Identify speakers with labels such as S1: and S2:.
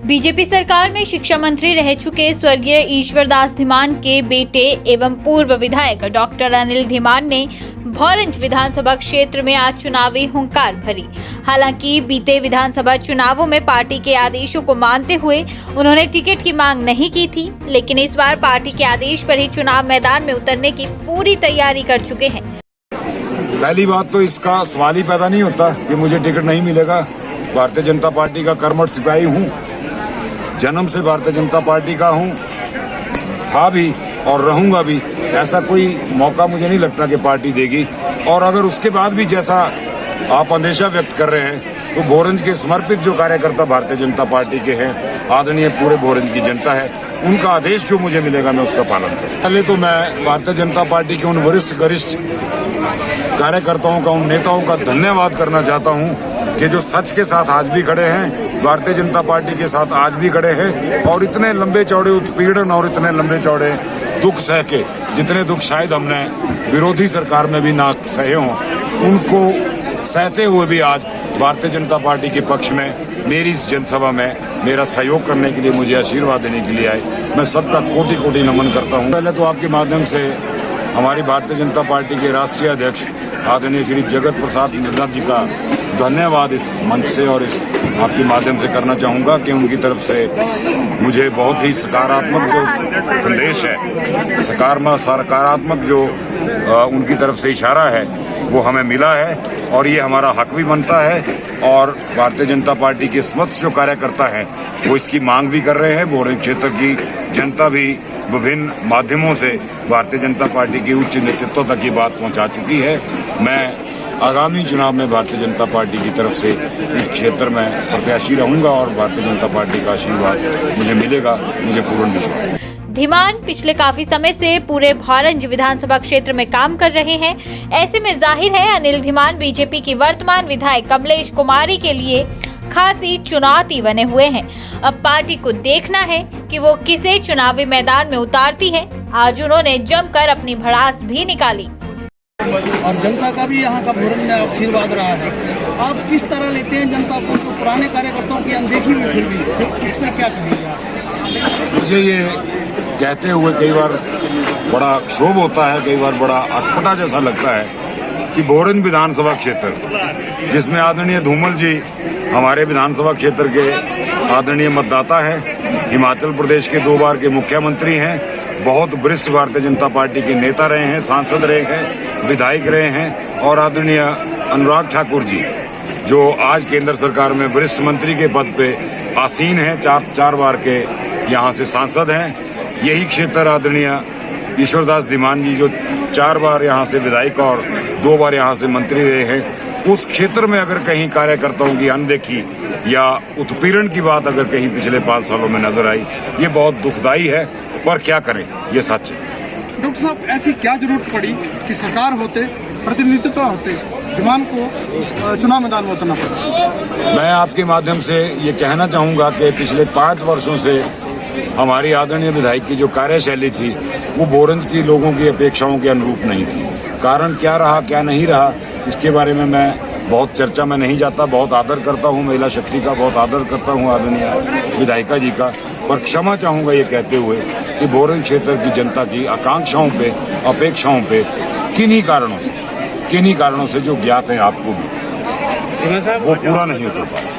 S1: BJP सरकार में शिक्षा मंत्री रह चुके स्वर्गीय ईश्वरदास धीमान के बेटे एवं पूर्व विधायक डॉक्टर अनिल धीमान ने भोरंज विधानसभा क्षेत्र में आज चुनावी हुंकार भरी। हालांकि बीते विधानसभा चुनावों में पार्टी के आदेशों को मानते हुए उन्होंने टिकट की मांग नहीं की थी, लेकिन इस बार पार्टी के आदेश पर ही चुनाव मैदान में उतरने की पूरी तैयारी कर चुके हैं।
S2: पहली बात तो इसका सवाल ही पैदा नहीं होता कि मुझे टिकट नहीं मिलेगा। भारतीय जनता पार्टी का कर्मठ सिपाही हूँ, जन्म से भारतीय जनता पार्टी का हूँ, था भी और रहूंगा भी। ऐसा कोई मौका मुझे नहीं लगता कि पार्टी देगी। और अगर उसके बाद भी जैसा आप अंदेशा व्यक्त कर रहे हैं तो भोरंज के समर्पित जो कार्यकर्ता भारतीय जनता पार्टी के हैं, आदरणीय पूरे भोरंज की जनता है, उनका आदेश जो मुझे मिलेगा मैं उसका पालन करूँ। पहले तो मैं भारतीय जनता पार्टी के उन गरिष्ठ कार्यकर्ताओं का, उन नेताओं का धन्यवाद करना चाहता हूं कि जो सच के साथ आज भी खड़े हैं, भारतीय जनता पार्टी के साथ आज भी खड़े हैं और इतने लंबे चौड़े उत्पीड़न और इतने लंबे चौड़े दुख सह के, जितने दुख शायद हमने विरोधी सरकार में भी ना सहे हों, उनको सहते हुए भी आज भारतीय जनता पार्टी के पक्ष में मेरी इस जनसभा में मेरा सहयोग करने के लिए, मुझे आशीर्वाद देने के लिए आए। मैं सबका कोटि कोटि नमन करता हूँ। पहले तो आपके माध्यम से हमारी भारतीय जनता पार्टी के राष्ट्रीय अध्यक्ष आदरणीय श्री जगत प्रसाद नड्डा जी का धन्यवाद इस मंच से और इस आपके माध्यम से करना चाहूँगा कि उनकी तरफ से मुझे बहुत ही सकारात्मक जो संदेश है, सकारात्मक जो उनकी तरफ से इशारा है वो हमें मिला है और ये हमारा हक भी बनता है। और भारतीय जनता पार्टी के समस्त जो कार्यकर्ता हैं वो इसकी मांग भी कर रहे हैं। भोरंज क्षेत्र की जनता भी विभिन्न माध्यमों से भारतीय जनता पार्टी के उच्च नेतृत्व तक ये बात पहुंचा चुकी है। मैं आगामी चुनाव में भारतीय जनता पार्टी की तरफ से इस क्षेत्र में प्रत्याशी रहूंगा और भारतीय जनता पार्टी का आशीर्वाद मुझे मिलेगा, मुझे पूर्ण विश्वास है।
S1: धीमान पिछले काफी समय से पूरे भोरंज विधानसभा क्षेत्र में काम कर रहे हैं। ऐसे में जाहिर है अनिल धीमान बीजेपी की वर्तमान विधायक कमलेश कुमारी के लिए खासी चुनौती बने हुए हैं। अब पार्टी को देखना है कि वो किसे चुनावी मैदान में उतारती है। आज उन्होंने जमकर अपनी भड़ास भी निकाली
S3: और जनता का भी यहाँ का भोरंज में आशीर्वाद रहा है। आप किस तरह लेते हैं जनता को, तो पुराने कार्यकर्ताओं की अनदेखी हुई फिर भी इसमें क्या कहेंगे?
S2: मुझे ये कहते हुए कई बार बड़ा क्षोभ होता है, कई बार बड़ा अटपटा जैसा लगता है कि भोरंज विधानसभा क्षेत्र, जिसमें आदरणीय धूमल जी हमारे विधानसभा क्षेत्र के आदरणीय मतदाता हैं, हिमाचल प्रदेश के 2 बार के मुख्यमंत्री हैं, बहुत वरिष्ठ भारतीय जनता पार्टी के नेता रहे हैं, सांसद रहे हैं, विधायक रहे हैं, और आदरणीय अनुराग ठाकुर जी जो आज केंद्र सरकार में वरिष्ठ मंत्री के पद पे आसीन हैं, 4 बार के यहाँ से सांसद हैं। यही क्षेत्र आदरणीय ईश्वरदास धीमान जी जो 4 बार यहाँ से विधायक और 2 बार यहाँ से मंत्री रहे हैं, उस क्षेत्र में अगर कहीं कार्यकर्ताओं की अनदेखी या उत्पीड़न की बात अगर कहीं पिछले 5 सालों में नजर आई, ये बहुत दुखदाई है। पर क्या करें, ये सच है।
S3: डॉक्टर साहब, ऐसी क्या जरूरत पड़ी कि सरकार होते, प्रतिनिधित्व होते, धीमान को चुनाव मैदान में उतरना पड़ा?
S2: मैं आपके माध्यम से ये कहना चाहूँगा कि पिछले 5 वर्षों से हमारी आदरणीय विधायक की जो कार्यशैली थी वो भोरंज की लोगों की अपेक्षाओं के अनुरूप नहीं थी। कारण क्या रहा, क्या नहीं रहा, इसके बारे में मैं बहुत चर्चा में नहीं जाता। बहुत आदर करता हूँ महिला शक्ति का, बहुत आदर करता हूँ आदरणीय विधायिका जी का, पर क्षमा चाहूँगा ये कहते हुए कि भोरंज क्षेत्र की जनता की आकांक्षाओं पे, अपेक्षाओं पे किन्हीं कारणों से जो ज्ञात है आपको भी, वो पूरा नहीं उतर पाया।